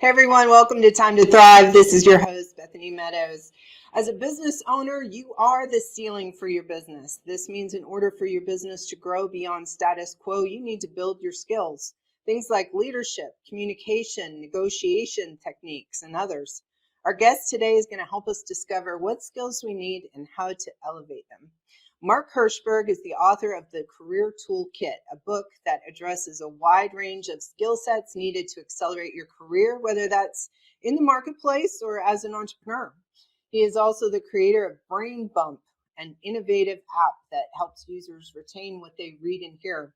Hey everyone, welcome to Time to Thrive. This is your host, Bethany Meadows. As a business owner, you are the ceiling for your business. This means in order for your business to grow beyond status quo, you need to build your skills. Things like leadership, communication, negotiation techniques, and others. Our guest today is going to help us discover what skills we need and how to elevate them. Mark Herschberg is the author of the Career Toolkit, a book that addresses a wide range of skill sets needed to accelerate your career, whether that's in the marketplace or as an entrepreneur. He is also the creator of Brain Bump, an innovative app that helps users retain what they read and hear.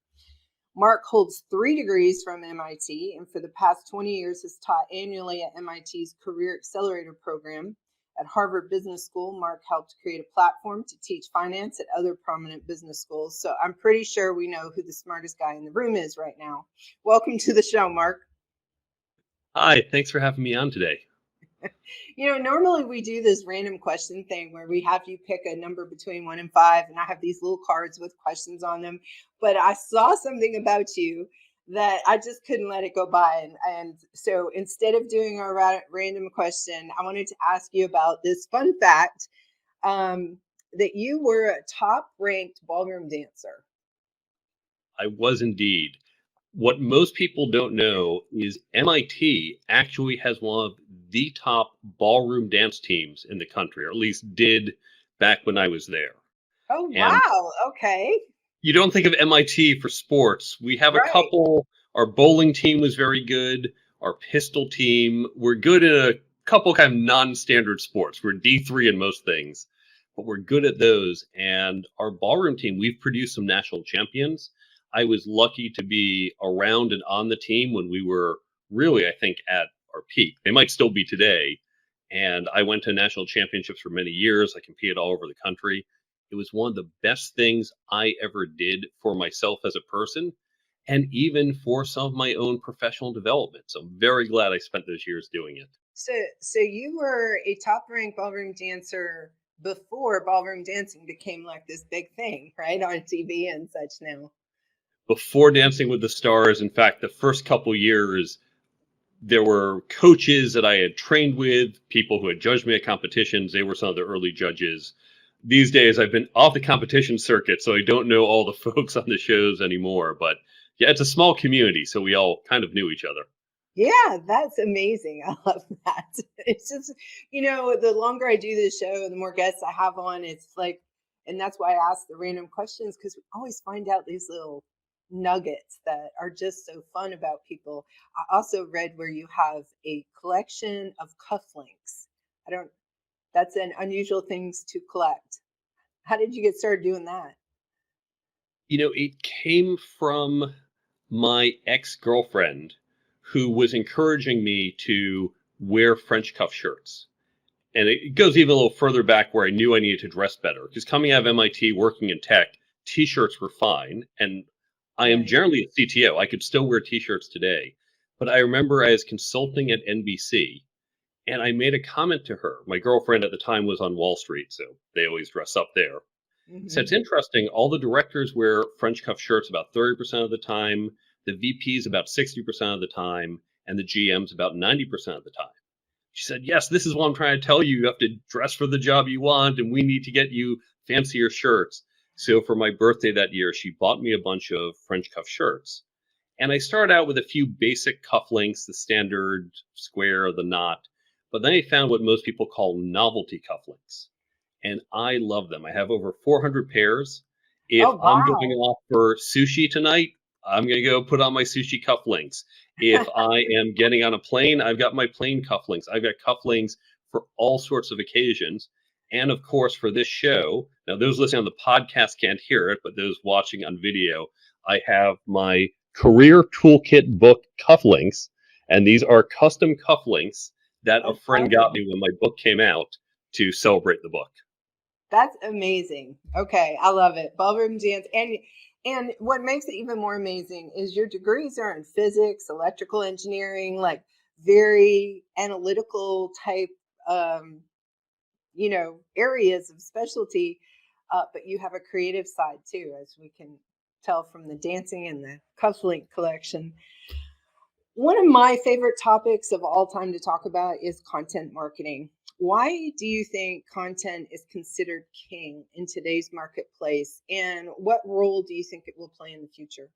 Mark holds 3 degrees from MIT and for the past 20 years has taught annually at MIT's Career Accelerator program. At Harvard Business School, Mark helped create a platform to teach finance at other prominent business schools. So I'm pretty sure we know who the smartest guy in the room is right now. Welcome to the show, Mark. Hi, thanks for having me on today. Normally we do this random question thing where we have you pick a number between 1 and 5, and I have these little cards with questions on them. But I saw something about you that I just couldn't let it go by. And so instead of doing a random question, I wanted to ask you about this fun fact that you were a top-ranked ballroom dancer. I was indeed. What most people don't know is MIT actually has one of the top ballroom dance teams in the country, or at least did back when I was there. Oh, And wow. Okay. you don't think of MIT for sports. We have a Right. couple. Our bowling team was very good. Our pistol team, we're good in a couple kind of non-standard sports. We're D3 in most things, but we're good at those. And our ballroom team, we've produced some national champions. I was lucky to be around and on the team when we were really, I think, at our peak. They might still be today. And I went to national championships for many years. I competed all over the country. It was one of the best things I ever did for myself as a person and even for some of my own professional development. So I'm very glad I spent those years doing it. So you were a top-ranked ballroom dancer before ballroom dancing became like this big thing, right, on TV and such now. Before Dancing with the Stars, in fact, the first couple years, there were coaches that I had trained with, people who had judged me at competitions. They were some of the early judges. These days, I've been off the competition circuit, so I don't know all the folks on the shows anymore. But yeah, it's a small community, so we all kind of knew each other. Yeah, that's amazing. I love that. It's just, the longer I do this show, the more guests I have on, it's like, and that's why I ask the random questions because we always find out these little nuggets that are just so fun about people. I also read where you have a collection of cufflinks. I don't, that's an unusual things to collect. How did you get started doing that? It came from my ex-girlfriend who was encouraging me to wear French cuff shirts. And it goes even a little further back where I knew I needed to dress better. Because coming out of MIT, working in tech, t-shirts were fine. And I am Right. generally a CTO. I could still wear t-shirts today. But I remember I was consulting at NBC, and I made a comment to her. My girlfriend at the time was on Wall Street, so they always dress up there. So Hmm. it's interesting. All the directors wear French cuff shirts about 30% of the time, the VPs about 60% of the time, and the GMs about 90% of the time. She said, yes, this is what I'm trying to tell you. You have to dress for the job you want, and we need to get you fancier shirts. So for my birthday that year, she bought me a bunch of French cuff shirts. And I started out with a few basic cufflinks, the standard square, the knot. But then I found what most people call novelty cufflinks. And I love them. I have over 400 pairs. If Oh, I'm going wow. off for sushi tonight, I'm going to go put on my sushi cufflinks. If I am getting on a plane, I've got my plane cufflinks. I've got cufflinks for all sorts of occasions. And of course, for this show, now those listening on the podcast can't hear it, but those watching on video, I have my Career Toolkit book cufflinks. And these are custom cufflinks that I a friend love got it. me when my book came out to celebrate the book. That's amazing. Okay, I love it. Ballroom dance, and what makes it even more amazing is your degrees are in physics, electrical engineering, like very analytical type, um, areas of specialty. But you have a creative side too, as we can tell from the dancing and the cufflink collection. One of my favorite topics of all time to talk about is content marketing. Why do you think content is considered king in today's marketplace, and what role do you think it will play in the future?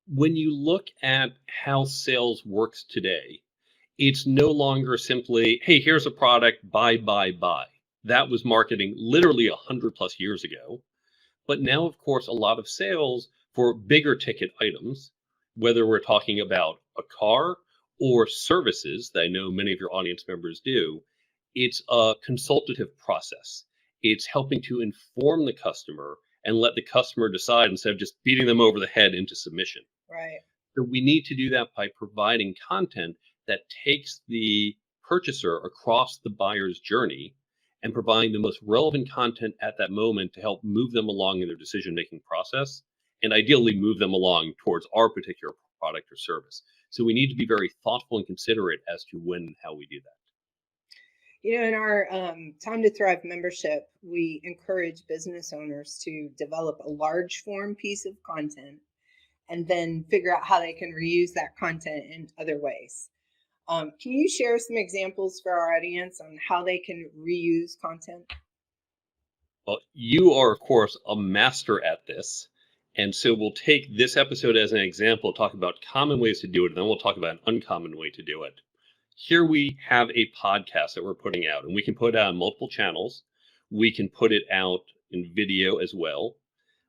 When you look at how sales works today, it's no longer simply, hey, here's a product, buy, buy, buy. That was marketing literally 100 plus years ago. But now, of course, a lot of sales for bigger ticket items, whether we're talking about a car or services that I know many of your audience members do, it's a consultative process. It's helping to inform the customer and let the customer decide instead of just beating them over the head into submission. Right. So we need to do that by providing content that takes the purchaser across the buyer's journey and providing the most relevant content at that moment to help move them along in their decision making process and ideally move them along towards our particular product or service. So we need to be very thoughtful and considerate as to when and how we do that. In our Time to Thrive membership, we encourage business owners to develop a large form piece of content and then figure out how they can reuse that content in other ways. Can you share some examples for our audience on how they can reuse content? Well, you are, of course, a master at this. And so we'll take this episode as an example, talk about common ways to do it, and then we'll talk about an uncommon way to do it. Here we have a podcast that we're putting out, and we can put it out on multiple channels. We can put it out in video as well.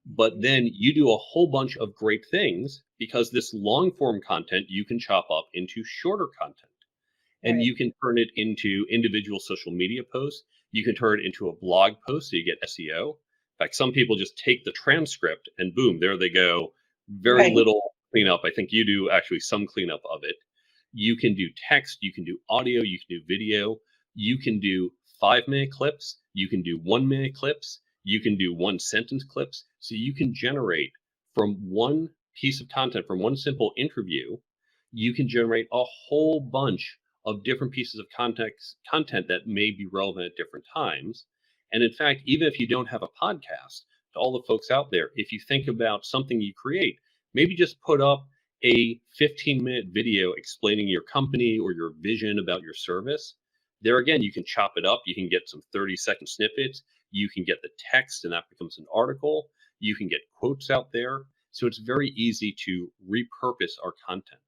But then you do a whole bunch of great things because this long form content you can chop up into shorter content and Right. you can turn it into individual social media posts. You can turn it into a blog post so you get SEO. In fact, some people just take the transcript and boom, there they go. Very Right. little cleanup. I think you do actually some cleanup of it. You can do text, you can do audio, you can do video, you can do 5 minute clips, you can do 1 minute clips, you can do 1 sentence clips. So you can generate from one piece of content, from one simple interview, you can generate a whole bunch of different pieces of content that may be relevant at different times. And in fact, even if you don't have a podcast, to all the folks out there, if you think about something you create, maybe just put up a 15-minute video explaining your company or your vision about your service. There again, you can chop it up. You can get some 30-second snippets. You can get the text, and that becomes an article. You can get quotes out there. So it's very easy to repurpose our content.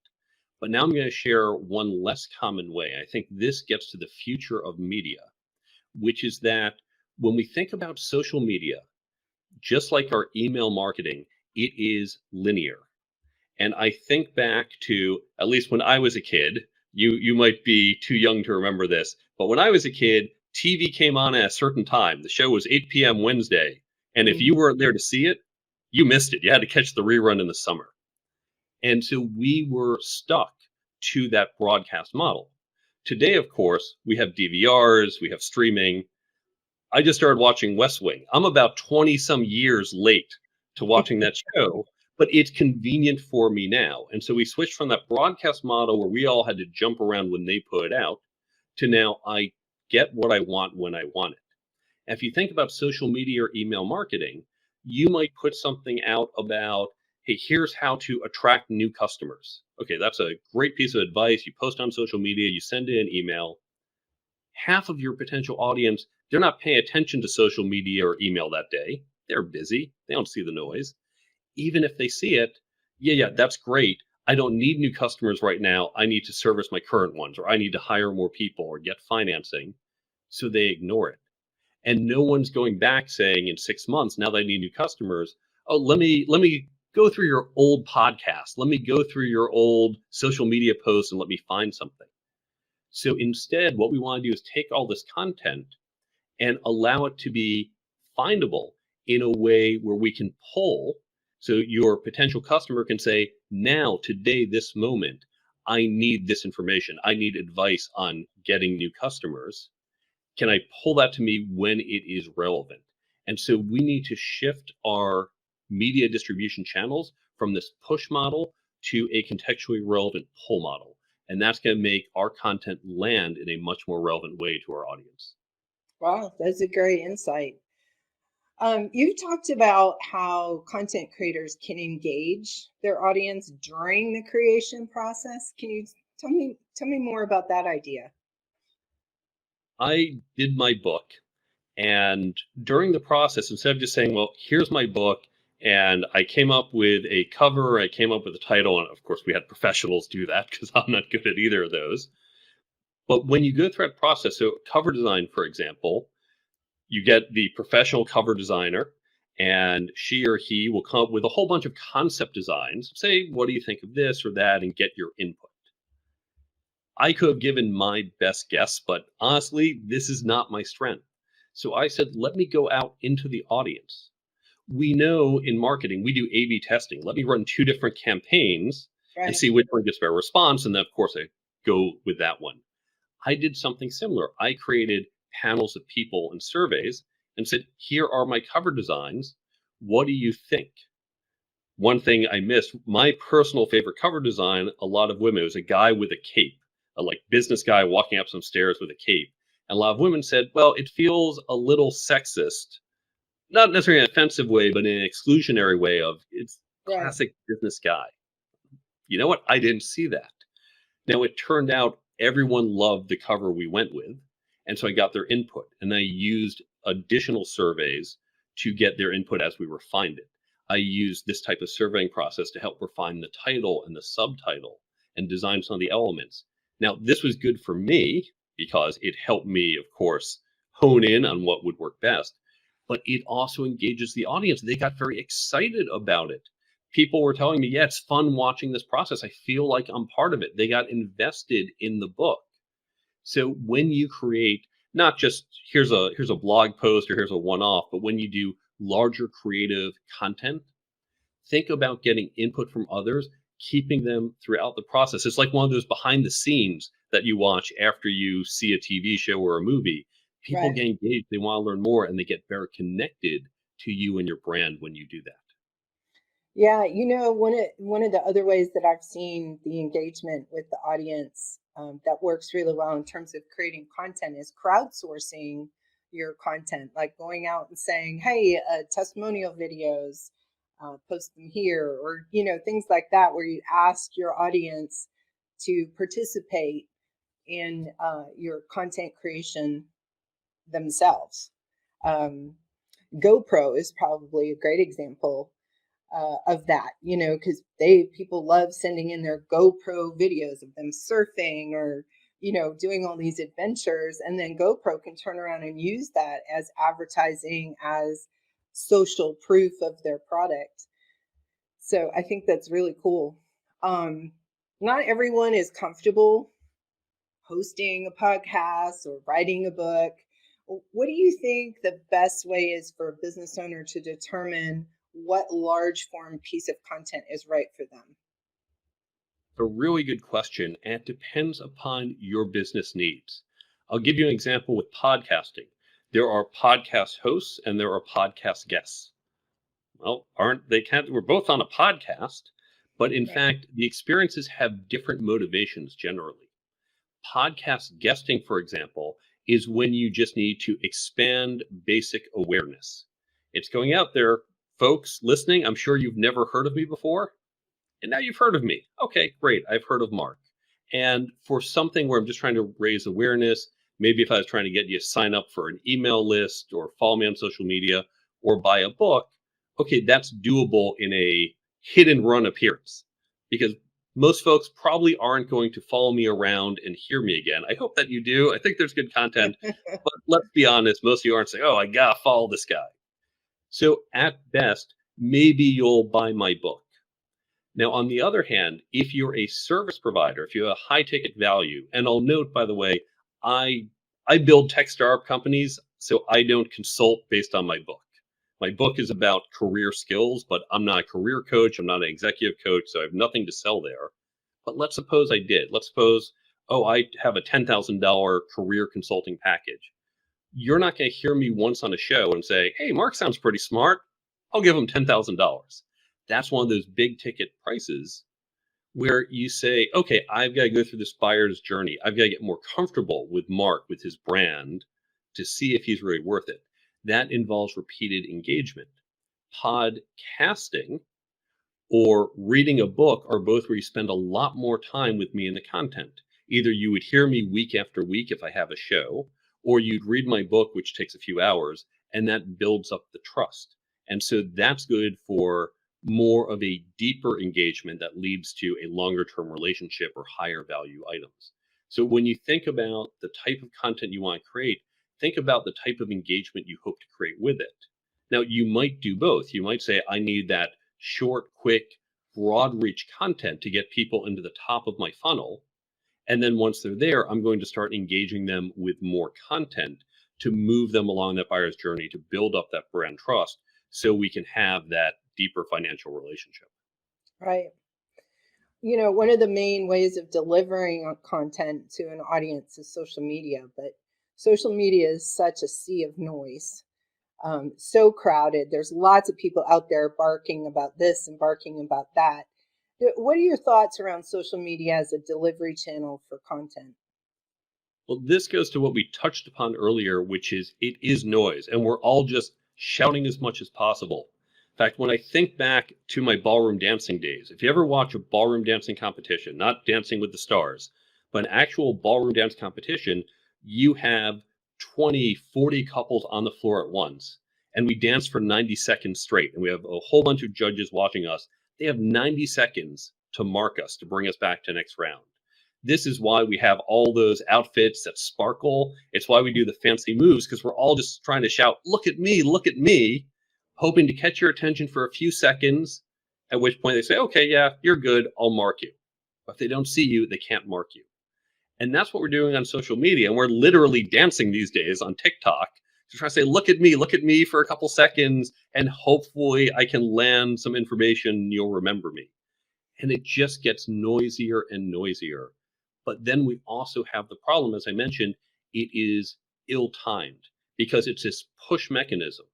But now I'm going to share one less common way. I think this gets to the future of media, which is that when we think about social media, just like our email marketing, it is linear. And I think back to at least when I was a kid, you might be too young to remember this, but when I was a kid, TV came on at a certain time. The show was 8 p.m. Wednesday. And if you Mhm. weren't there to see it, you missed it. You had to catch the rerun in the summer. And so we were stuck to that broadcast model. Today, of course, we have DVRs, we have streaming. I just started watching West Wing. I'm about 20 some years late to watching that show, but it's convenient for me now. And so we switched from that broadcast model where we all had to jump around when they put it out to now I get what I want when I want it. And if you think about social media or email marketing, you might put something out about, hey, here's how to attract new customers. Okay, that's a great piece of advice. You post on social media, you send in an email. Half of your potential audience, they're not paying attention to social media or email that day. They're busy. They don't see the noise. Even if they see it, yeah, that's great. I don't need new customers right now. I need to service my current ones, or I need to hire more people or get financing. So they ignore it. And no one's going back saying in 6 months, now that I need new customers, oh, let me go through your old podcast. Let me go through your old social media posts and let me find something. So instead, what we want to do is take all this content and allow it to be findable in a way where we can pull. So your potential customer can say, now, today, this moment, I need this information. I need advice on getting new customers. Can I pull that to me when it is relevant? And so we need to shift our media distribution channels from this push model to a contextually relevant pull model. And that's going to make our content land in a much more relevant way to our audience. Wow, that's a great insight. You've talked about how content creators can engage their audience during the creation process. Can you tell me more about that idea? I did my book, and during the process, instead of just saying, well, here's my book, and I came up with a cover, I came up with a title, and of course, we had professionals do that because I'm not good at either of those. But when you go through that process, so cover design, for example, you get the professional cover designer, and she or he will come up with a whole bunch of concept designs. Say, what do you think of this or that, and get your input. I could have given my best guess, but honestly, this is not my strength. So I said, let me go out into the audience. We know in marketing, we do A B testing. Let me run two different campaigns and Right. see which one gets better response. And then, of course, I go with that one. I did something similar. I created panels of people and surveys and said, here are my cover designs. What do you think? One thing I missed, my personal favorite cover design, a lot of women, it was a guy with a cape, a like business guy walking up some stairs with a cape. And a lot of women said, well, it feels a little sexist, not necessarily in an offensive way, but in an exclusionary way of it's Right. classic business guy. You know what? I didn't see that. Now, it turned out everyone loved the cover we went with. And so I got their input and I used additional surveys to get their input as we refined it. I used this type of surveying process to help refine the title and the subtitle and design some of the elements. Now, this was good for me because it helped me, of course, hone in on what would work best, but it also engages the audience. They got very excited about it. People were telling me, yeah, it's fun watching this process. I feel like I'm part of it. They got invested in the book. So when you create not just here's a blog post or here's a one-off, but when you do larger creative content, think about getting input from others, keeping them throughout the process. It's like one of those behind the scenes that you watch after you see a TV show or a movie. People Right. get engaged, they want to learn more, and they get very connected to you and your brand when you do that. Yeah, one of the other ways that I've seen the engagement with the audience that works really well in terms of creating content is crowdsourcing your content, like going out and saying, "Hey, testimonial videos, post them here," or things like that, where you ask your audience to participate in your content creation themselves. Um, GoPro is probably a great example of that, because they people love sending in their GoPro videos of them surfing or doing all these adventures, and then GoPro can turn around and use that as advertising, as social proof of their product. So I think that's really cool. Um, Not everyone is comfortable hosting a podcast or writing a book. What do you think the best way is for a business owner to determine what large form piece of content is right for them? A really good question, and it depends upon your business needs. I'll give you an example with podcasting. There are podcast hosts and there are podcast guests. Well, aren't they can't we're both on a podcast, but in Right. fact, the experiences have different motivations generally. Podcast guesting, for example, is when you just need to expand basic awareness. It's going out there, folks listening. I'm sure you've never heard of me before. And now you've heard of me. Okay, great. I've heard of Mark. And for something where I'm just trying to raise awareness, maybe if I was trying to get you to sign up for an email list or follow me on social media or buy a book, okay, that's doable in a hit and run appearance because most folks probably aren't going to follow me around and hear me again. I hope that you do. I think there's good content, but let's be honest, most of you aren't saying, oh, I gotta follow this guy. So at best, maybe you'll buy my book. Now, on the other hand, if you're a service provider, if you have a high ticket value, and I'll note, by the way, I I build tech startup companies, so I don't consult based on my book. My book is about career skills, but I'm not a career coach. I'm not an executive coach, so I have nothing to sell there. But let's suppose I did. Let's suppose, oh, I have a $10,000 career consulting package. You're not going to hear me once on a show and say, hey, Mark sounds pretty smart. I'll give him $10,000. That's one of those big ticket prices where you say, okay, I've got to go through this buyer's journey. I've got to get more comfortable with Mark, with his brand to see if he's really worth it. That involves repeated engagement. Podcasting or reading a book are both where you spend a lot more time with me in the content. Either you would hear me week after week if I have a show, or you'd read my book, which takes a few hours, and that builds up the trust. And so that's good for more of a deeper engagement that leads to a longer term relationship or higher value items. So when you think about the type of content you want to create, think about the type of engagement you hope to create with it. Now, you might do both. You might say, I need that short, quick, broad reach content to get people into the top of my funnel. And then once they're there, I'm going to start engaging them with more content to move them along that buyer's journey to build up that brand trust so we can have that deeper financial relationship. Right. One of the main ways of delivering content to an audience is social media, but social media is such a sea of noise. So crowded. There's lots of people out there barking about this and barking about that. What are your thoughts around social media as a delivery channel for content? Well, this goes to what we touched upon earlier, which is it is noise, and we're all just shouting as much as possible. In fact, when I think back to my ballroom dancing days, if you ever watch a ballroom dancing competition, not Dancing with the Stars, but an actual ballroom dance competition, you have 20, 40 couples on the floor at once. And we dance for 90 seconds straight. And we have a whole bunch of judges watching us. They have 90 seconds to mark us, to bring us back to next round. This is why we have all those outfits that sparkle. It's why we do the fancy moves, because we're all just trying to shout, look at me, hoping to catch your attention for a few seconds, at which point they say, okay, yeah, you're good, I'll mark you. But if they don't see you, they can't mark you. And that's what we're doing on social media. And we're literally dancing these days on TikTok to try to say, look at me for a couple seconds, and hopefully I can land some information and you'll remember me. And it just gets noisier and noisier. But then we also have the problem, as I mentioned, it is ill-timed because it's this push mechanism.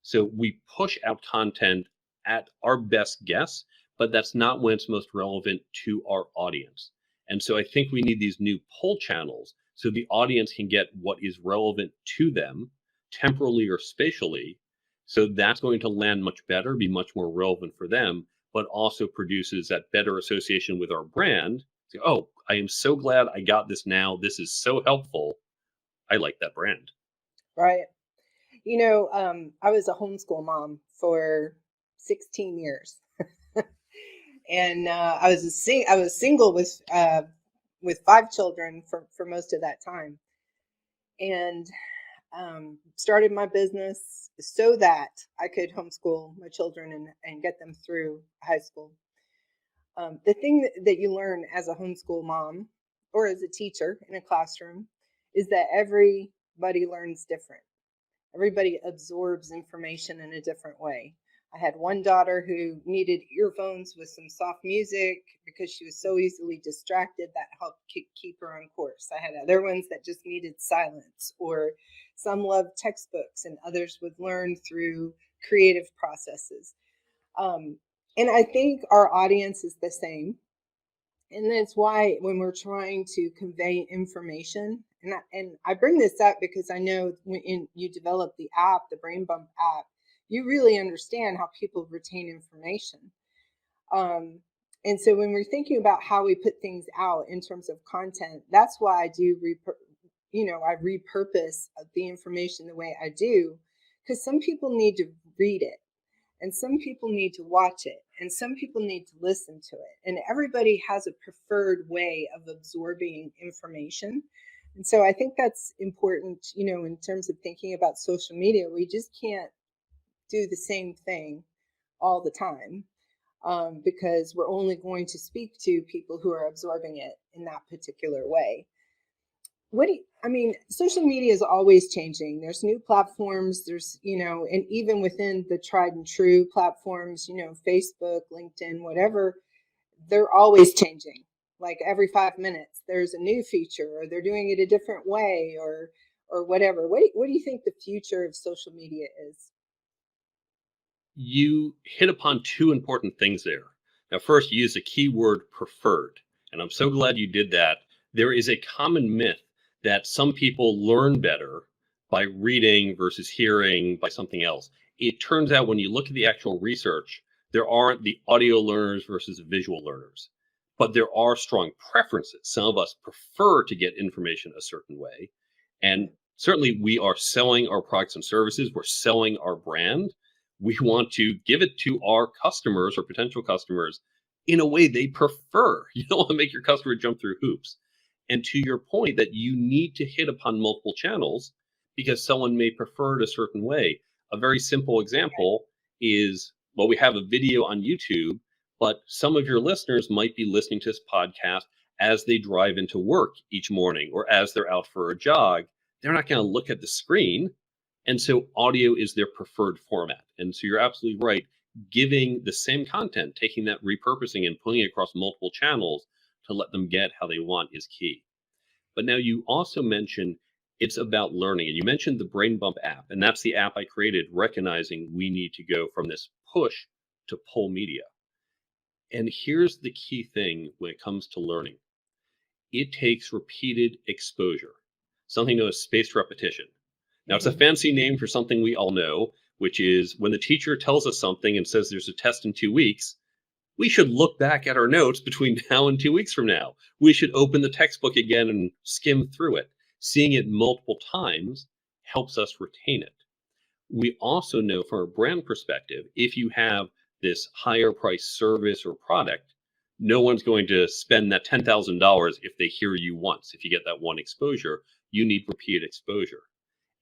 So we push out content at our best guess, but that's not when it's most relevant to our audience. And so I think we need these new pull channels so the audience can get what is relevant to them temporally or spatially. So that's going to land much better, be much more relevant for them, but also produces that better association with our brand. So, oh, I am so glad I got this now. This is so helpful. I like that brand. Right. I was a homeschool mom for 16 years, and I was single with 5 children for most of that time, and started my business so that I could homeschool my children and get them through high school. The thing that you learn as a homeschool mom or as a teacher in a classroom is that everybody learns different. Everybody absorbs information in a different way. I had one daughter who needed earphones with some soft music because she was so easily distracted that helped keep her on course. I had other ones that just needed silence, or some loved textbooks and others would learn through creative processes. And I think our audience is the same. And that's why when we're trying to convey information, and I bring this up because I know when you develop the app, the Brain Bump app, you really understand how people retain information. And so when we're thinking about how we put things out in terms of content, that's why I do, I repurpose the information the way I do, because some people need to read it. And some people need to watch it, and some people need to listen to it. And everybody has a preferred way of absorbing information. And so I think that's important, in terms of thinking about social media. We just can't do the same thing all the time, because we're only going to speak to people who are absorbing it in that particular way. Social media is always changing. There's new platforms, and even within the tried and true platforms, Facebook, LinkedIn, whatever, they're always changing. Like every 5 minutes, there's a new feature, or they're doing it a different way, or whatever. What do you think the future of social media is? You hit upon two important things there. Now, first, you used the keyword preferred, and I'm so glad you did that. There is a common myth that some people learn better by reading versus hearing by something else. It turns out when you look at the actual research, there aren't the audio learners versus the visual learners, but there are strong preferences. Some of us prefer to get information a certain way. And certainly we are selling our products and services, we're selling our brand. We want to give it to our customers or potential customers in a way they prefer. You don't want to make your customer jump through hoops. And to your point, that you need to hit upon multiple channels because someone may prefer it a certain way. A very simple example is, well, we have a video on YouTube, but some of your listeners might be listening to this podcast as they drive into work each morning or as they're out for a jog. They're not going to look at the screen. And so audio is their preferred format. And so you're absolutely right. Giving the same content, taking that, repurposing and putting it across multiple channels to let them get how they want is key. But now you also mentioned it's about learning. And you mentioned the Brain Bump app. And that's the app I created, recognizing we need to go from this push to pull media. And here's the key thing when it comes to learning. It takes repeated exposure, something known as spaced repetition. Now, it's a fancy name for something we all know, which is when the teacher tells us something and says there's a test in 2 weeks, we should look back at our notes between now and 2 weeks from now. We should open the textbook again and skim through it. Seeing it multiple times helps us retain it. We also know from a brand perspective, if you have this higher price service or product, no one's going to spend that $10,000 if they hear you once. If you get that one exposure, you need repeated exposure.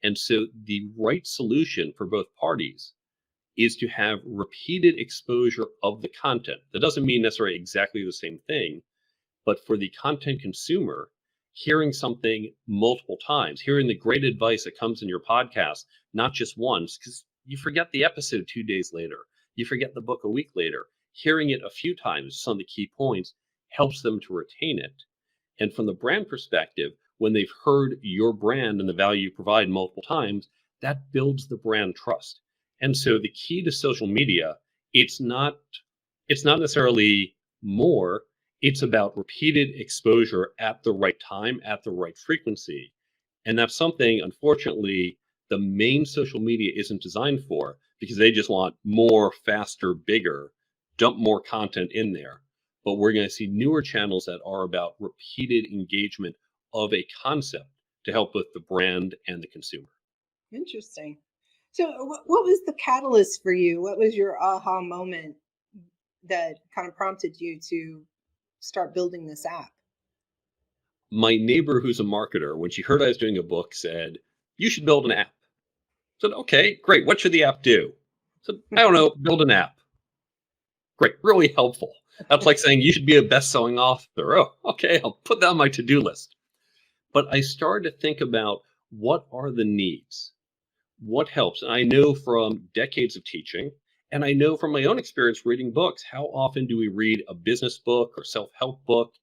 And so the right solution for both parties is to have repeated exposure of the content. That doesn't mean necessarily exactly the same thing, but for the content consumer, hearing something multiple times, hearing the great advice that comes in your podcast, not just once, because you forget the episode 2 days later, you forget the book a week later. Hearing it a few times, some of the key points, helps them to retain it. And from the brand perspective, when they've heard your brand and the value you provide multiple times, that builds the brand trust. And so the key to social media, it's not necessarily more, it's about repeated exposure at the right time, at the right frequency. And that's something, unfortunately, the main social media isn't designed for, because they just want more, faster, bigger, dump more content in there. But we're going to see newer channels that are about repeated engagement of a concept to help with the brand and the consumer. Interesting. So, what was the catalyst for you? What was your aha moment that kind of prompted you to start building this app? My neighbor, who's a marketer, when she heard I was doing a book, said, "You should build an app." I said, "Okay, great. What should the app do?" I said, "I don't know, build an app." Great, really helpful. That's like saying you should be a best-selling author. Oh, okay, I'll put that on my to-do list. But I started to think about what are the needs? What helps? And I know from decades of teaching, and I know from my own experience reading books, how often do we read a business book or self-help book,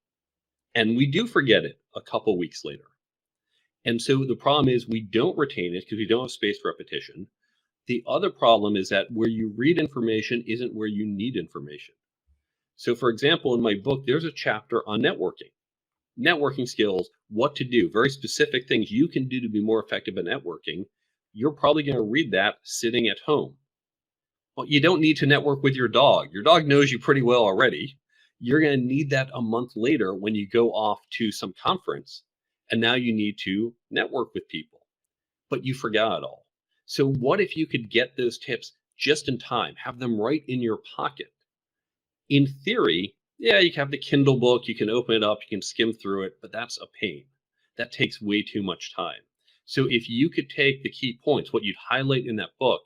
and we do forget it a couple weeks later. And so the problem is we don't retain it because we don't have spaced repetition. The other problem is that where you read information isn't where you need information. So for example, in my book, there's a chapter on networking skills, what to do, very specific things you can do to be more effective at networking. You're probably going to read that sitting at home. Well, you don't need to network with your dog. Your dog knows you pretty well already. You're going to need that a month later when you go off to some conference. And now you need to network with people, but you forgot it all. So what if you could get those tips just in time, have them right in your pocket? In theory, yeah, you can have the Kindle book, you can open it up, you can skim through it, but that's a pain. That takes way too much time. So if you could take the key points, what you'd highlight in that book,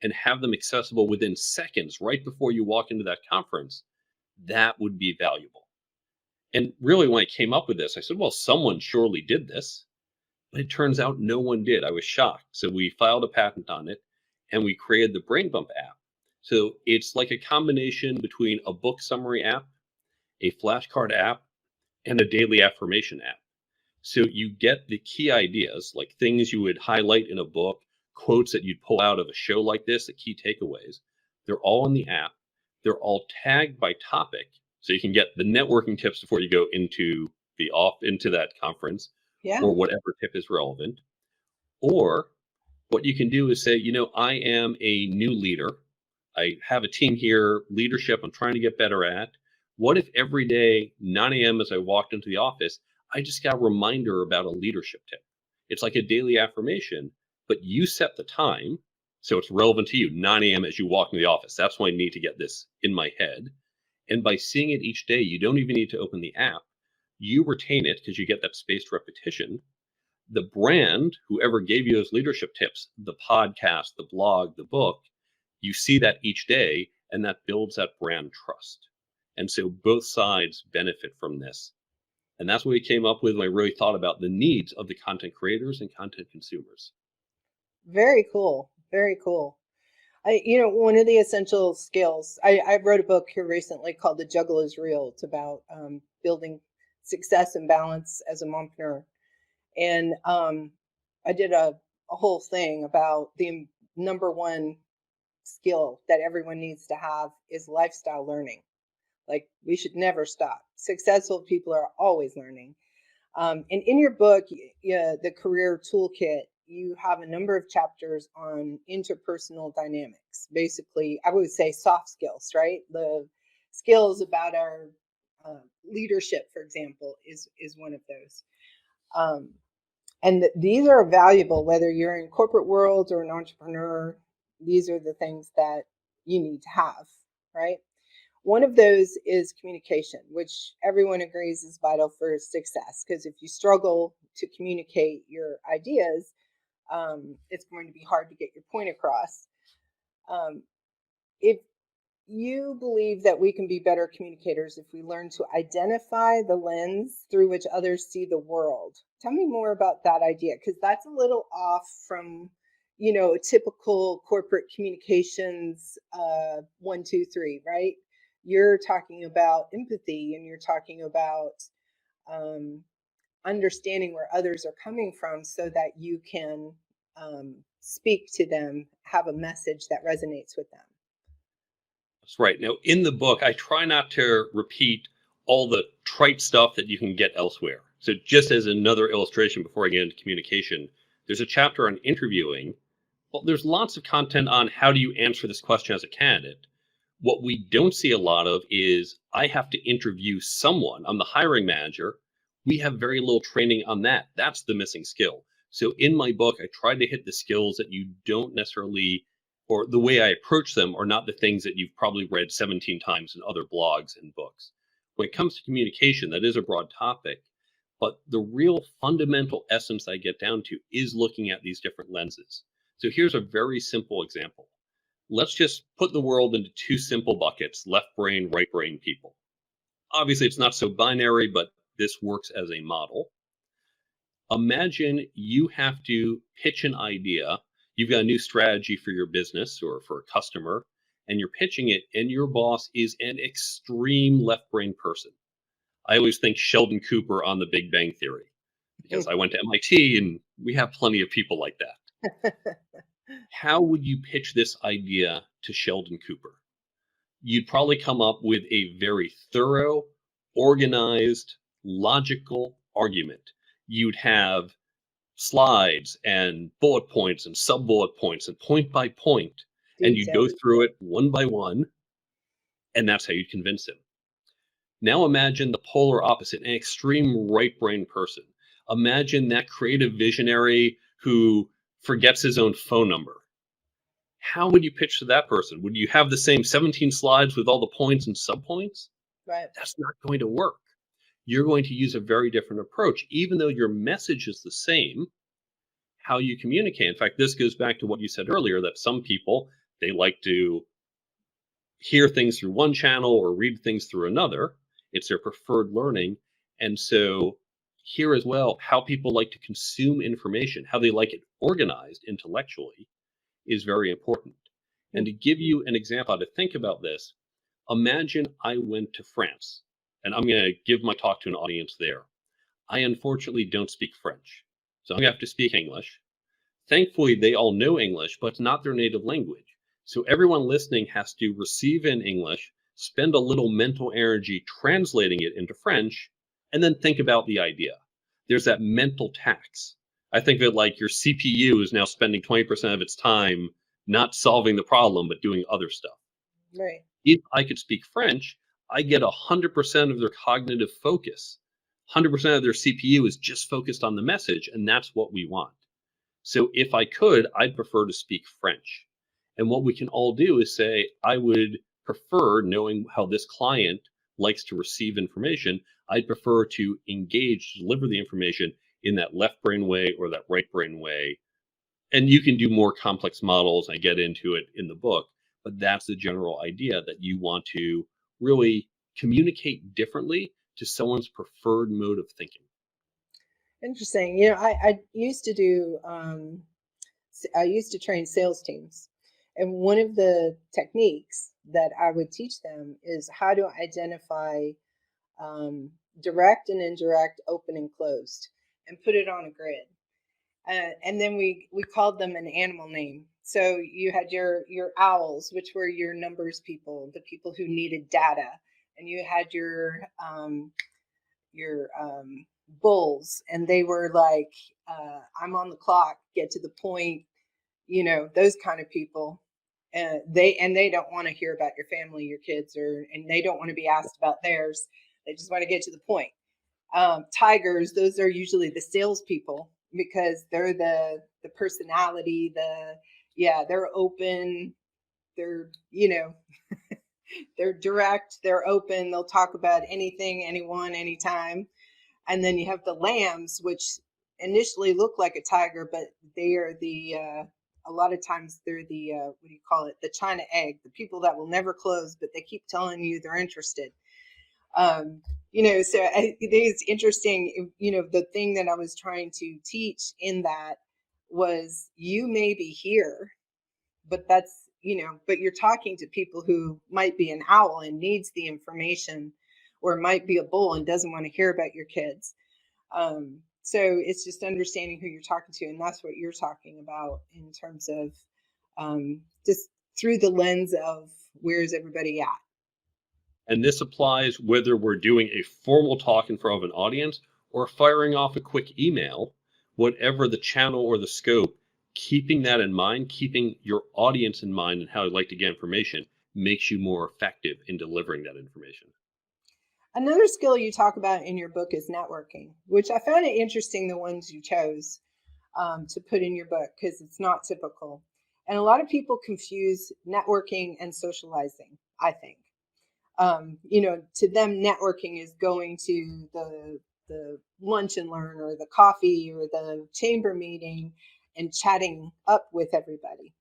and have them accessible within seconds right before you walk into that conference, that would be valuable. And really, when I came up with this, I said, well, someone surely did this. But it turns out no one did. I was shocked. So we filed a patent on it and we created the Brain Bump app. So it's like a combination between a book summary app, a flashcard app, and a daily affirmation app. So you get the key ideas, like things you would highlight in a book, quotes that you'd pull out of a show like this, the key takeaways. They're all in the app. They're all tagged by topic. So you can get the networking tips before you go into that conference, Yeah. or whatever tip is relevant. Or What you can do is say, I am a new leader. I have a team here, leadership I'm trying to get better at. What if every day, 9 a.m., as I walked into the office, I just got a reminder about a leadership tip? It's like a daily affirmation, but you set the time. So it's relevant to you, 9 a.m. as you walk into the office. That's when I need to get this in my head. And by seeing it each day, you don't even need to open the app. You retain it because you get that spaced repetition. The brand, whoever gave you those leadership tips, the podcast, the blog, the book, you see that each day, and that builds that brand trust. And so both sides benefit from this. And that's what we came up with when I really thought about the needs of the content creators and content consumers. Very cool. Very cool. One of the essential skills, I wrote a book here recently called The Juggle is Real. It's about building success and balance as a mompreneur. And I did a whole thing about the number one skill that everyone needs to have is lifestyle learning. Like, we should never stop. Successful people are always learning. And in your book, the Career Toolkit, you have a number of chapters on interpersonal dynamics. Basically, I would say soft skills, right? The skills about our leadership, for example, is one of those. And these are valuable, whether you're in corporate world or an entrepreneur. These are the things that you need to have, right? One of those is communication, which everyone agrees is vital for success. Because if you struggle to communicate your ideas, it's going to be hard to get your point across. If you believe that we can be better communicators if we learn to identify the lens through which others see the world. Tell me more about that idea, because that's a little off from, typical corporate communications 1, 2, 3, right? You're talking about empathy, and you're talking about understanding where others are coming from so that you can speak to them, have a message that resonates with them. That's right. Now, in the book, I try not to repeat all the trite stuff that you can get elsewhere. So, just as another illustration before I get into communication, there's a chapter on interviewing. Well, there's lots of content on how do you answer this question as a candidate. What we don't see a lot of is I have to interview someone. I'm the hiring manager. We have very little training on that. That's the missing skill. So, in my book, I try to hit the skills that you don't necessarily, or the way I approach them are not the things that you've probably read 17 times in other blogs and books. When it comes to communication, that is a broad topic, but the real fundamental essence I get down to is looking at these different lenses. So here's a very simple example. Let's just put the world into two simple buckets, left brain, right brain people. Obviously, it's not so binary, but this works as a model. Imagine you have to pitch an idea. You've got a new strategy for your business or for a customer, and you're pitching it, and your boss is an extreme left brain person. I always think Sheldon Cooper on The Big Bang Theory, because I went to MIT and we have plenty of people like that. How would you pitch this idea to Sheldon Cooper? You'd probably come up with a very thorough, organized, logical argument. You'd have slides and bullet points and sub bullet points and point by point, and you'd go through it one by one, and that's how you'd convince him. Now imagine the polar opposite, an extreme right brain person. Imagine that creative visionary who forgets his own phone number. How would you pitch to that person? Would you have the same 17 slides with all the points and subpoints? Right. That's not going to work. You're going to use a very different approach, even though your message is the same. How you communicate. In fact, this goes back to what you said earlier, that some people, they like to hear things through one channel or read things through another. It's their preferred learning. And so here as well, how people like to consume information, how they like it organized intellectually is very important. And to give you an example how to think about this, imagine I went to France, and I'm going to give my talk to an audience there. I unfortunately don't speak French, so I'm going to have to speak English. Thankfully, they all know English, but it's not their native language. So everyone listening has to receive in English, spend a little mental energy translating it into French, and then think about the idea. There's that mental tax. I think that like your CPU is now spending 20% of its time not solving the problem, but doing other stuff. Right. If I could speak French, I get 100% of their cognitive focus. 100% of their CPU is just focused on the message, and that's what we want. So if I could, I'd prefer to speak French. And what we can all do is say, I would prefer, knowing how this client likes to receive information, I'd prefer to engage, deliver the information in that left brain way or that right brain way. And you can do more complex models. I get into it in the book, but that's the general idea, that you want to really communicate differently to someone's preferred mode of thinking. Interesting. You know, I used to do, I used to train sales teams. And one of the techniques that I would teach them is how to identify direct and indirect, open and closed, and put it on a grid. And then we called them an animal name. So you had your owls, which were your numbers people, the people who needed data, and you had your bulls, and they were like, I'm on the clock, get to the point, you know, those kind of people. They don't want to hear about your family, your kids, and they don't want to be asked about theirs. They just want to get to the point. Tigers, those are usually the salespeople, because they're the personality, they're open, they're, you know, they're direct, they're open, they'll talk about anything, anyone, anytime. And then you have the lambs, which initially look like a tiger, but they are a lot of times they're the what do you call it? The China egg, the people that will never close, but they keep telling you they're interested. You know, so I think it's interesting. You know, the thing that I was trying to teach in that was, you may be here, but that's, you know, but you're talking to people who might be an owl and needs the information, or might be a bull and doesn't want to hear about your kids. So it's just understanding who you're talking to, and that's what you're talking about in terms of just through the lens of where's everybody at. And this applies whether we're doing a formal talk in front of an audience or firing off a quick email, whatever the channel or the scope, keeping that in mind, keeping your audience in mind and how you'd like to get information, makes you more effective in delivering that information. Another skill you talk about in your book is networking, which I found it interesting, the ones you chose to put in your book, because it's not typical. And a lot of people confuse networking and socializing, I think. You know, to them, networking is going to the lunch and learn, or the coffee, or the chamber meeting, and chatting up with everybody.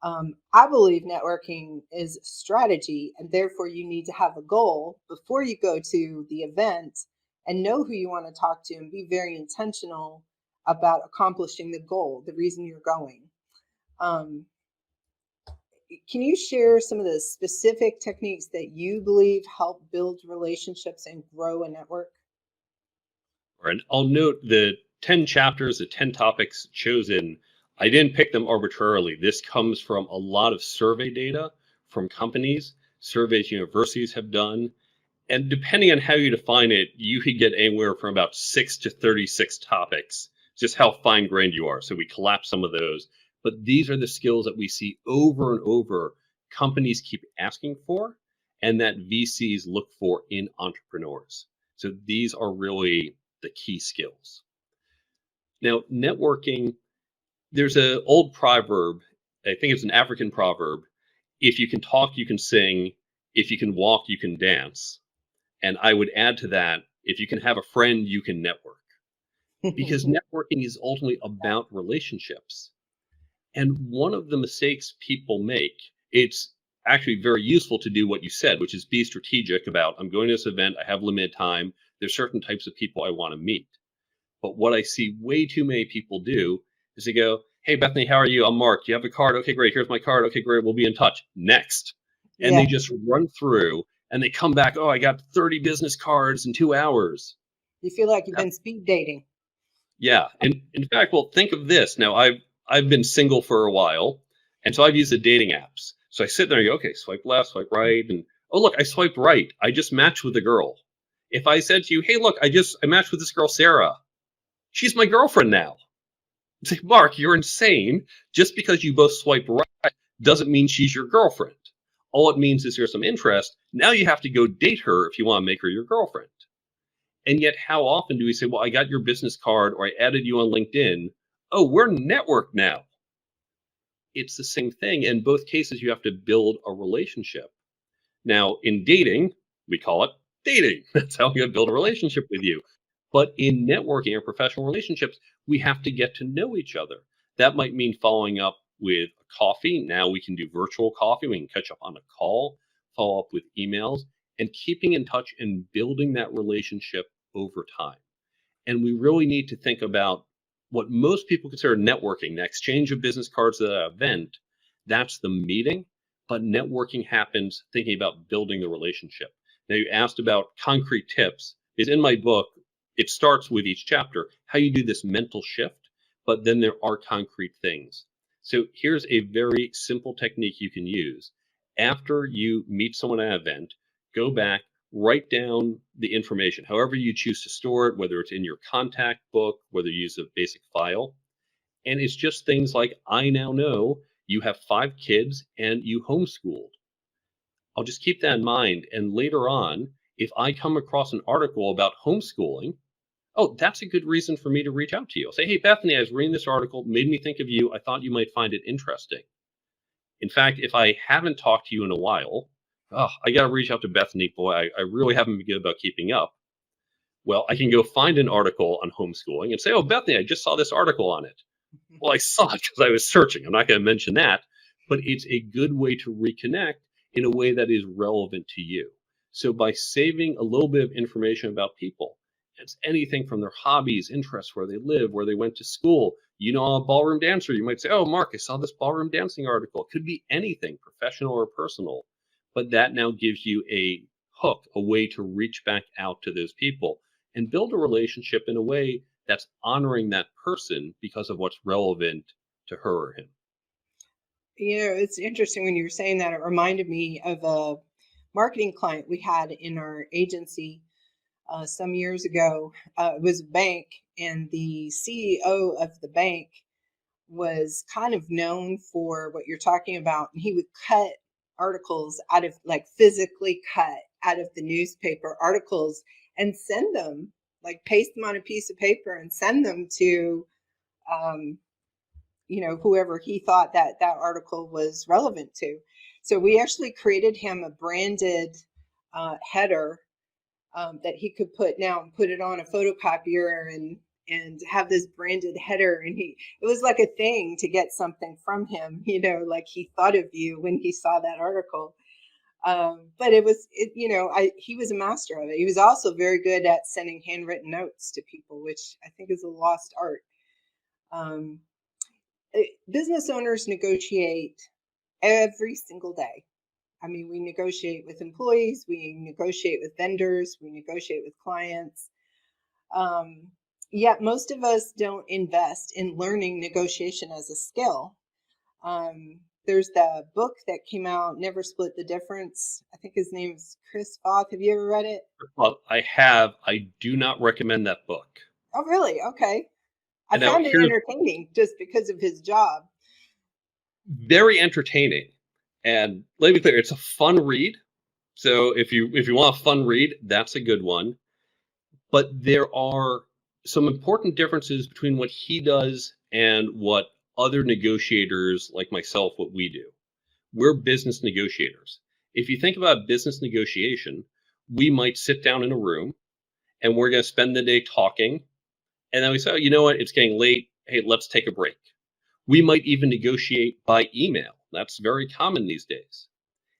I believe networking is strategy, and therefore you need to have a goal before you go to the event, and know who you want to talk to, and be very intentional about accomplishing the goal, the reason you're going. Can you share some of the specific techniques that you believe help build relationships and grow a network? And I'll note the 10 chapters, the 10 topics chosen, I didn't pick them arbitrarily. This comes from a lot of survey data from companies, surveys universities have done. And depending on how you define it, you could get anywhere from about 6 to 36 topics, just how fine grained you are. So we collapse some of those. But these are the skills that we see over and over companies keep asking for, and that VCs look for in entrepreneurs. So these are really the key skills. Now, networking, there's an old proverb, I think it's an African proverb: if you can talk, you can sing; if you can walk, you can dance. And I would add to that, if you can have a friend, you can network. Because networking is ultimately about relationships. And one of the mistakes people make, it's actually very useful to do what you said, which is be strategic about, I'm going to this event, I have limited time, there's certain types of people I want to meet. But what I see way too many people do is they go, hey, Bethany, how are you? I'm Mark. Do you have a card? Okay, great. Here's my card. Okay, great. We'll be in touch. Next. And Yeah, they just run through and they come back. Oh, I got 30 business cards in 2 hours. you feel like you've been speed dating. Yeah. And in fact, well, think of this. Now, I've been single for a while, and so I've used the dating apps. So I sit there and go, okay, swipe left, swipe right, and oh, look, I swiped right. I just matched with a girl. If I said to you, hey, look, I matched with this girl, Sarah. She's my girlfriend now. Say, Mark, you're insane. Just because you both swipe right doesn't mean she's your girlfriend. All it means is there's some interest. Now you have to go date her if you want to make her your girlfriend. And yet, how often do we say, well, I got your business card or I added you on LinkedIn. Oh, we're networked now. It's the same thing. In both cases, you have to build a relationship. Now, in dating, we call it dating. That's how we build a relationship with you. But in networking or professional relationships, we have to get to know each other. That might mean following up with a coffee. Now we can do virtual coffee. We can catch up on a call, follow up with emails, and keeping in touch and building that relationship over time. And we really need to think about what most people consider networking, the exchange of business cards at an event. That's the meeting, but networking happens thinking about building the relationship. Now, you asked about concrete tips. Is in my book, it starts with each chapter, how you do this mental shift, but then there are concrete things. So here's a very simple technique you can use. After you meet someone at an event, go back, write down the information, however you choose to store it, whether it's in your contact book, whether you use a basic file. And it's just things like, I now know you have 5 kids and you homeschooled. I'll just keep that in mind. And later on, if I come across an article about homeschooling, oh, that's a good reason for me to reach out to you. I'll say, hey, Bethany, I was reading this article, made me think of you. I thought you might find it interesting. In fact, if I haven't talked to you in a while, oh, I got to reach out to Bethany. Boy, I really haven't been good about keeping up. Well, I can go find an article on homeschooling and say, oh, Bethany, I just saw this article on it. Well, I saw it because I was searching. I'm not going to mention that, but it's a good way to reconnect in a way that is relevant to you. So by saving a little bit of information about people, it's anything from their hobbies, interests, where they live, where they went to school. You know, I'm a ballroom dancer. You might say, oh, Mark, I saw this ballroom dancing article. It could be anything, professional or personal. But that now gives you a hook, a way to reach back out to those people and build a relationship in a way that's honoring that person because of what's relevant to her or him. You know, it's interesting when you were saying that. It reminded me of a marketing client we had in our agency some years ago. It was a bank, and the CEO of the bank was kind of known for what you're talking about. And he would cut articles out of, like, physically cut out of the newspaper articles and send them, like, paste them on a piece of paper and send them to, whoever he thought that article was relevant to. So we actually created him a branded header that he could put it on a photocopier and have this branded header. And it was like a thing to get something from him, like he thought of you when he saw that article. But he was a master of it. He was also very good at sending handwritten notes to people, which I think is a lost art. Business owners negotiate every single day. I mean, we negotiate with employees, we negotiate with vendors, we negotiate with clients. Yet most of us don't invest in learning negotiation as a skill. There's the book that came out, Never Split the Difference. I think his name is Chris Voth. Have you ever read it? Well, I have. I do not recommend that book. Oh, really? Okay. I Now, found it entertaining just because of his job. Very entertaining. And let me be clear, it's a fun read. So if you want a fun read, that's a good one. But there are some important differences between what he does and what other negotiators like myself, what we do. We're business negotiators. If you think about business negotiation, we might sit down in a room and we're going to spend the day talking. And then we say, oh, you know what? It's getting late. Hey, let's take a break. We might even negotiate by email. That's very common these days.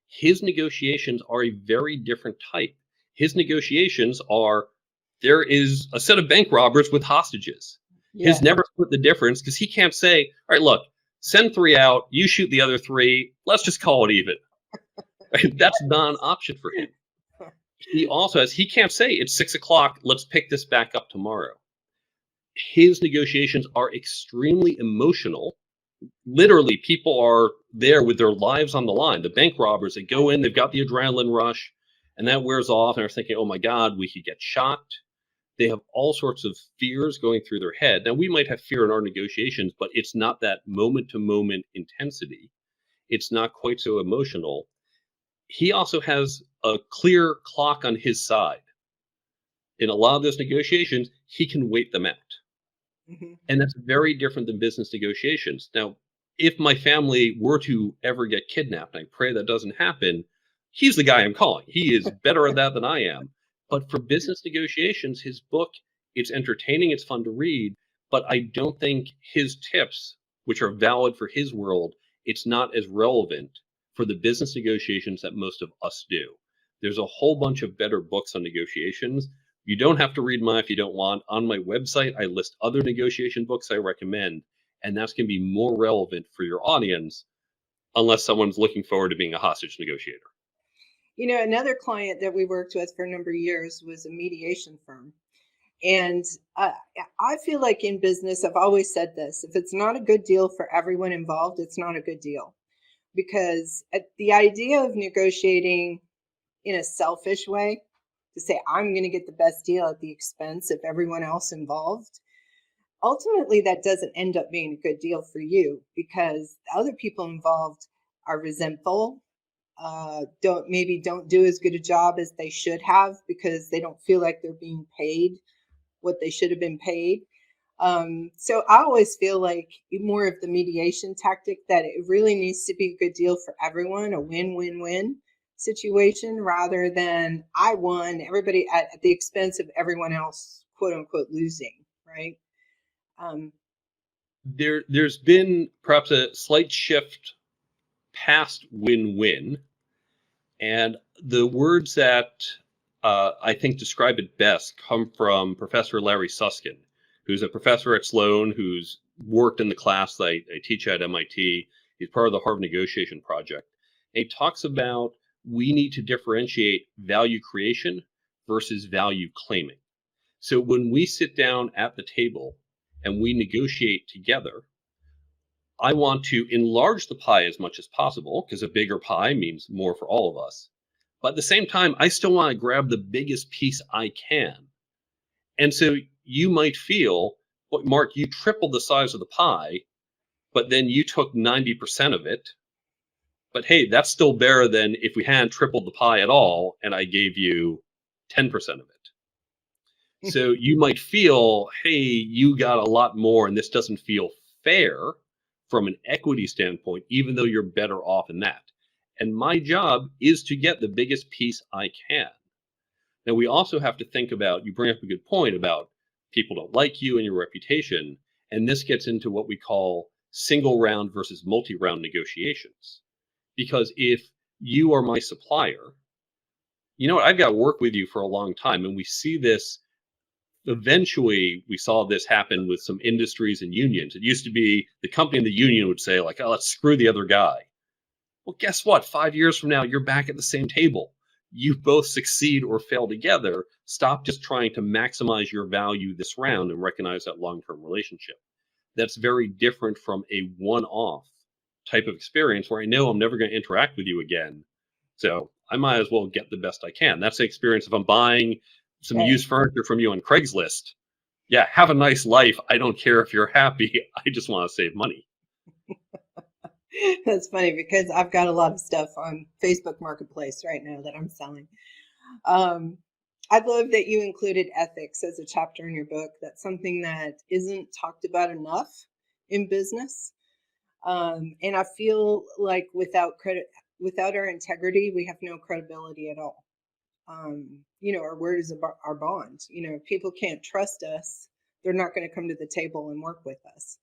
His negotiations are a very different type. His negotiations are, there is a set of bank robbers with hostages. Yeah. His never split the difference because he can't say, all right, look, send 3 out, you shoot the other 3, let's just call it even. That's not an option for him. He also he can't say it's 6 o'clock, let's pick this back up tomorrow. His negotiations are extremely emotional. Literally, people are there with their lives on the line. The bank robbers, they go in, they've got the adrenaline rush, and that wears off, and they're thinking, oh my God, we could get shot. They have all sorts of fears going through their head. Now, we might have fear in our negotiations, but it's not that moment to moment intensity. It's not quite so emotional. He also has a clear clock on his side. In a lot of those negotiations, he can wait them out. Mhm. And that's very different than business negotiations. Now, if my family were to ever get kidnapped, I pray that doesn't happen, he's the guy I'm calling. He is better at that than I am. But for business negotiations, his book, it's entertaining, it's fun to read, but I don't think his tips, which are valid for his world, it's not as relevant for the business negotiations that most of us do. There's a whole bunch of better books on negotiations. You don't have to read mine if you don't want. On my website, I list other negotiation books I recommend, and that's going to be more relevant for your audience unless someone's looking forward to being a hostage negotiator. Another client that we worked with for a number of years was a mediation firm. And uh, I feel like in business, I've always said this: if it's not a good deal for everyone involved, it's not a good deal. Because the idea of negotiating in a selfish way, to say, I'm going to get the best deal at the expense of everyone else involved, ultimately, that doesn't end up being a good deal for you because the other people involved are resentful, don't do as good a job as they should have because they don't feel like they're being paid what they should have been paid. So I always feel like more of the mediation tactic, that it really needs to be a good deal for everyone, a win-win-win situation, rather than I won, everybody at the expense of everyone else, quote unquote, losing, right? Um, There's been perhaps a slight shift past win-win, and the words that I think describe it best come from Professor Larry Susskind, who's a professor at Sloan, who's worked in the class that I teach at MIT. He's part of the Harvard Negotiation Project. And he talks about we need to differentiate value creation versus value claiming. So when we sit down at the table and we negotiate together, I want to enlarge the pie as much as possible because a bigger pie means more for all of us. But at the same time, I still want to grab the biggest piece I can. And so you might feel, well, Mark, you tripled the size of the pie, but then you took 90% of it. But hey, that's still better than if we hadn't tripled the pie at all and I gave you 10% of it. So you might feel, hey, you got a lot more and this doesn't feel fair from an equity standpoint, even though you're better off in that. And my job is to get the biggest piece I can. Now, we also have to think about, you bring up a good point about people don't like you and your reputation. And this gets into what we call single round versus multi round negotiations. Because if you are my supplier, you know what, I've got to work with you for a long time. And we see this eventually. We saw this happen with some industries and unions. It used to be the company and the union would say, like, oh, let's screw the other guy. Well, guess what? 5 years from now, you're back at the same table. You both succeed or fail together. Stop just trying to maximize your value this round and recognize that long-term relationship. That's very different from a one-off type of experience where I know I'm never going to interact with you again. So I might as well get the best I can. That's the experience if I'm buying some right. used furniture from you on Craigslist. Yeah, have a nice life. I don't care if you're happy. I just want to save money. That's funny because I've got a lot of stuff on Facebook Marketplace right now that I'm selling. Um, I love that you included ethics as a chapter in your book. That's something that isn't talked about enough in business. And I feel like without our integrity, we have no credibility at all. Our word is our bond. If people can't trust us, they're not going to come to the table and work with us.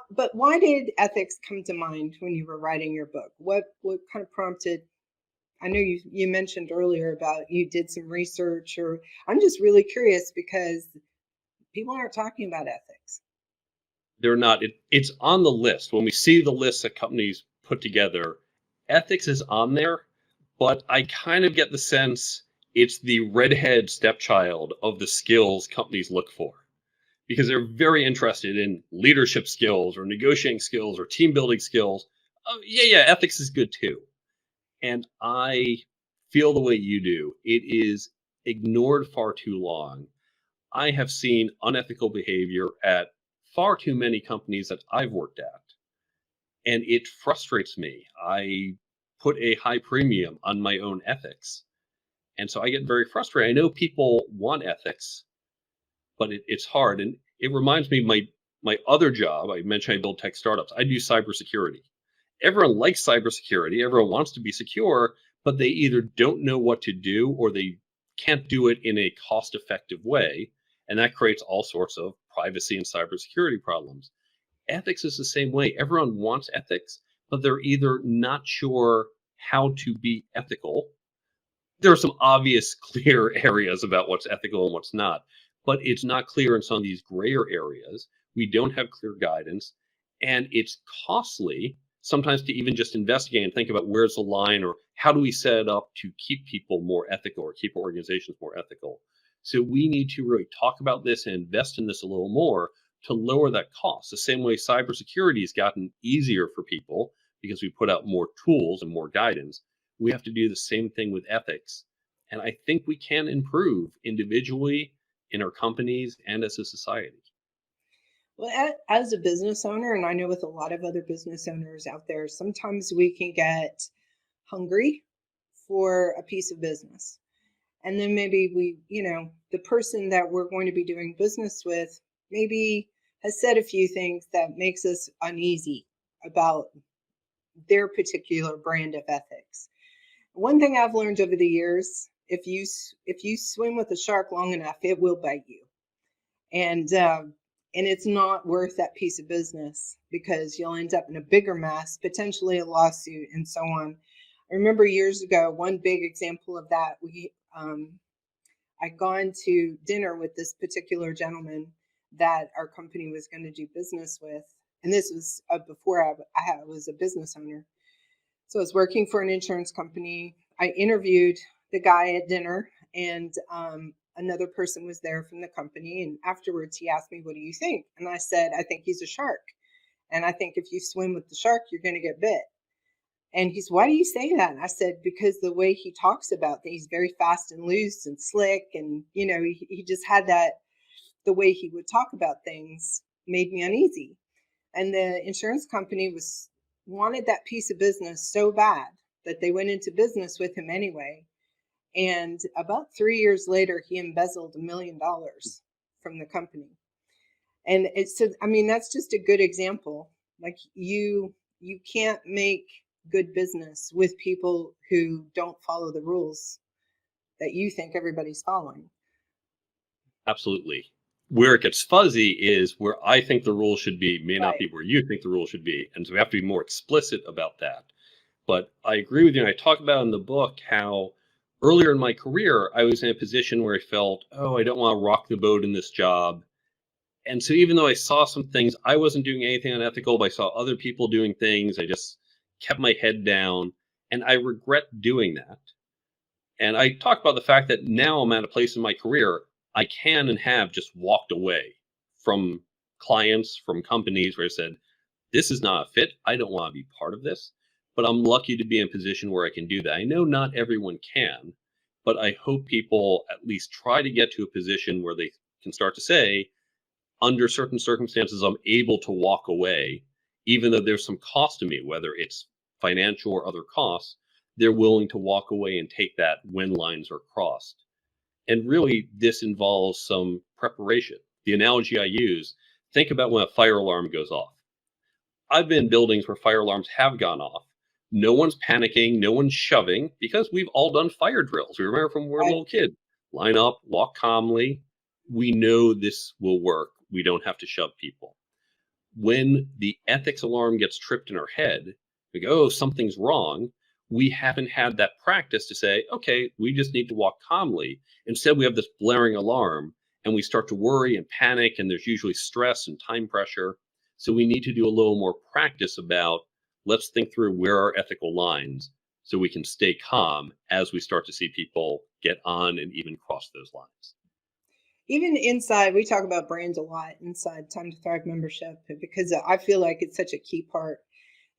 But why did ethics come to mind when you were writing your book? What kind of prompted? I know you mentioned earlier about you did some research, or I'm just really curious because people aren't talking about ethics. They're not. It's on the list. When we see the lists that companies put together, ethics is on there, but I kind of get the sense it's the redhead stepchild of the skills companies look for because they're very interested in leadership skills or negotiating skills or team building skills. Oh, yeah, ethics is good too. And I feel the way you do. It is ignored far too long. I have seen unethical behavior at far too many companies that I've worked at, and it frustrates me. I put a high premium on my own ethics, and so I get very frustrated. I know people want ethics, but it's hard. And it reminds me of my other job. I mentioned I build tech startups. I do cybersecurity. Everyone likes cybersecurity. Everyone wants to be secure, but they either don't know what to do or they can't do it in a cost-effective way, and that creates all sorts of privacy and cybersecurity problems. Ethics is the same way. Everyone wants ethics, but they're either not sure how to be ethical. There are some obvious clear areas about what's ethical and what's not, but it's not clear in some of these grayer areas. We don't have clear guidance, and it's costly sometimes to even just investigate and think about where's the line or how do we set it up to keep people more ethical or keep organizations more ethical. So we need to really talk about this and invest in this a little more to lower that cost. The same way cybersecurity has gotten easier for people because we put out more tools and more guidance, we have to do the same thing with ethics. And I think we can improve individually, in our companies, and as a society. Well, as a business owner, and I know with a lot of other business owners out there, sometimes we can get hungry for a piece of business. And then maybe the person that we're going to be doing business with maybe has said a few things that makes us uneasy about their particular brand of ethics. One thing I've learned over the years, if you swim with a shark long enough, it will bite you. And it's not worth that piece of business because you'll end up in a bigger mess, potentially a lawsuit, and so on. I remember years ago, one big example of that, I'd gone to dinner with this particular gentleman that our company was going to do business with. And this was before I was a business owner. So I was working for an insurance company. I interviewed the guy at dinner, and another person was there from the company. And afterwards, he asked me, "What do you think?" And I said, "I think he's a shark. And I think if you swim with the shark, you're going to get bit." And he's, "Why do you say that?" And I said, "Because the way he talks about things, he's very fast and loose and slick. And, he just had the way he would talk about things made me uneasy." And the insurance company wanted that piece of business so bad that they went into business with him anyway. And about 3 years later, he embezzled $1 million from the company. And that's just a good example. Like you can't make good business with people who don't follow the rules that you think everybody's following. Absolutely. Where it gets fuzzy is where I think the rule should be may not Right. be where you think the rule should be. And so we have to be more explicit about that. But I agree with you. And I talk about in the book how earlier in my career, I was in a position where I felt, oh, I don't want to rock the boat in this job. And so even though I saw some things, I wasn't doing anything unethical, but I saw other people doing things. I just kept my head down. And I regret doing that. And I talk about the fact that now I'm at a place in my career, I can and have just walked away from clients, from companies where I said, this is not a fit. I don't want to be part of this. But I'm lucky to be in a position where I can do that. I know not everyone can, but I hope people at least try to get to a position where they can start to say, under certain circumstances, I'm able to walk away, even though there's some cost to me, whether it's financial or other costs. They're willing to walk away and take that when lines are crossed. And really, this involves some preparation. The analogy I use, think about when a fire alarm goes off. I've been in buildings where fire alarms have gone off. No one's panicking, no one's shoving, because we've all done fire drills. We remember from when we were a little kid. Line up, walk calmly. We know this will work. We don't have to shove people. When the ethics alarm gets tripped in our head, we go, oh, something's wrong. We haven't had that practice to say, okay, we just need to walk calmly. Instead, we have this blaring alarm and we start to worry and panic, and there's usually stress and time pressure. So we need to do a little more practice about, let's think through where are ethical lines so we can stay calm as we start to see people get on and even cross those lines. Even inside, we talk about brands a lot inside Time to Thrive membership because I feel like it's such a key part.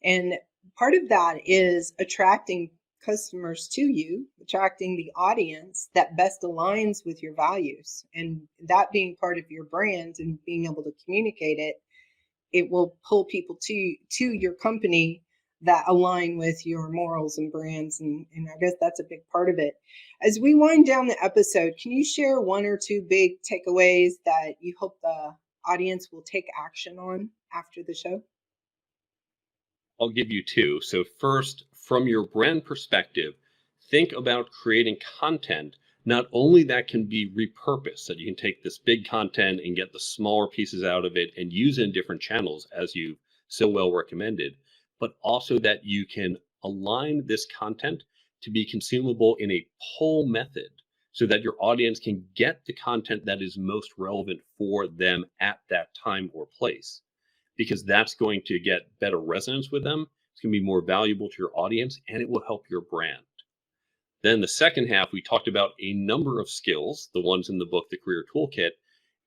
And part of that is attracting customers to you, attracting the audience that best aligns with your values. And that being part of your brand and being able to communicate it, it will pull people to your company that align with your morals and brands. And I guess that's a big part of it. As we wind down the episode, can you share one or two big takeaways that you hope the audience will take action on after the show? I'll give you two. So, first, from your brand perspective, think about creating content not only that can be repurposed, that you can take this big content and get the smaller pieces out of it and use it in different channels, as you so well recommended, but also that you can align this content to be consumable in a pull method so that your audience can get the content that is most relevant for them at that time or place, because that's going to get better resonance with them. It's going to be more valuable to your audience and it will help your brand. Then the second half, we talked about a number of skills, the ones in the book, The Career Toolkit.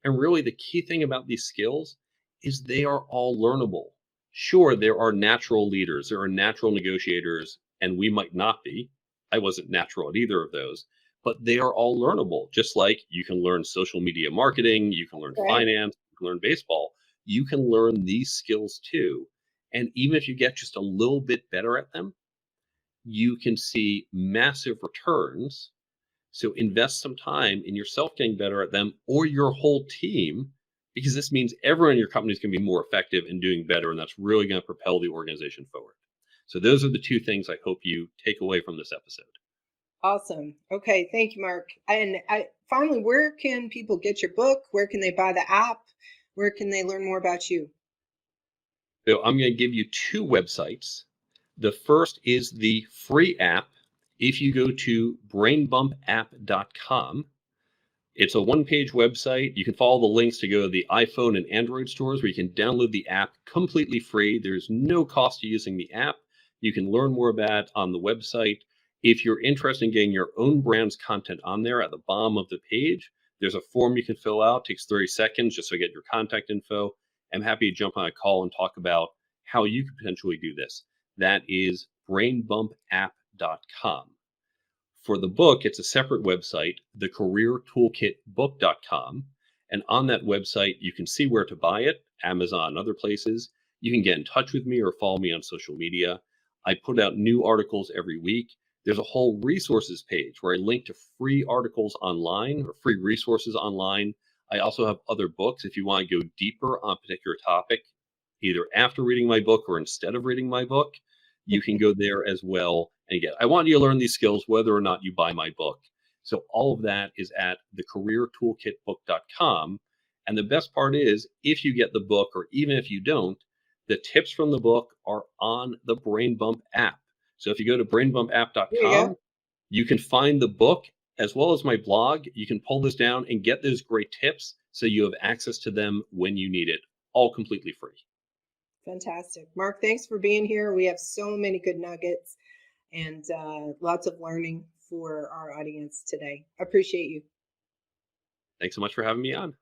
And really the key thing about these skills is they are all learnable. Sure, there are natural leaders, there are natural negotiators, and we might not be. I wasn't natural at either of those, but they are all learnable. Just like you can learn social media marketing, you can learn Right. finance, you can learn baseball, you can learn these skills too. And even if you get just a little bit better at them, you can see massive returns. So invest some time in yourself getting better at them or your whole team, because this means everyone in your company is going to be more effective and doing better. And that's really going to propel the organization forward. So those are the two things I hope you take away from this episode. Awesome. Okay, thank you, Mark. And finally, where can people get your book? Where can they buy the app? Where can they learn more about you? So I'm going to give you two websites. The first is the free app. If you go to brainbumpapp.com, it's a one-page website. You can follow the links to go to the iPhone and Android stores where you can download the app completely free. There's no cost to using the app. You can learn more about it on the website. If you're interested in getting your own brand's content on there, at the bottom of the page, there's a form you can fill out. It takes 30 seconds just so you get your contact info. I'm happy to jump on a call and talk about how you could potentially do this. That is brainbumpapp.com. For the book, it's a separate website, thecareertoolkitbook.com. And on that website, you can see where to buy it, Amazon and other places. You can get in touch with me or follow me on social media. I put out new articles every week. There's a whole resources page where I link to free articles online or free resources online. I also have other books if you want to go deeper on a particular topic, either after reading my book or instead of reading my book. You can go there as well. And again, I want you to learn these skills whether or not you buy my book. So all of that is at thecareertoolkitbook.com. And the best part is, if you get the book, or even if you don't, the tips from the book are on the Brain Bump app. So if you go to There you go. brainbumpapp.com, you can find the book as well as my blog. You can pull this down and get those great tips so you have access to them when you need it, all completely free. Fantastic. Mark, thanks for being here. We have so many good nuggets and lots of learning for our audience today. Appreciate you. Thanks so much for having me on.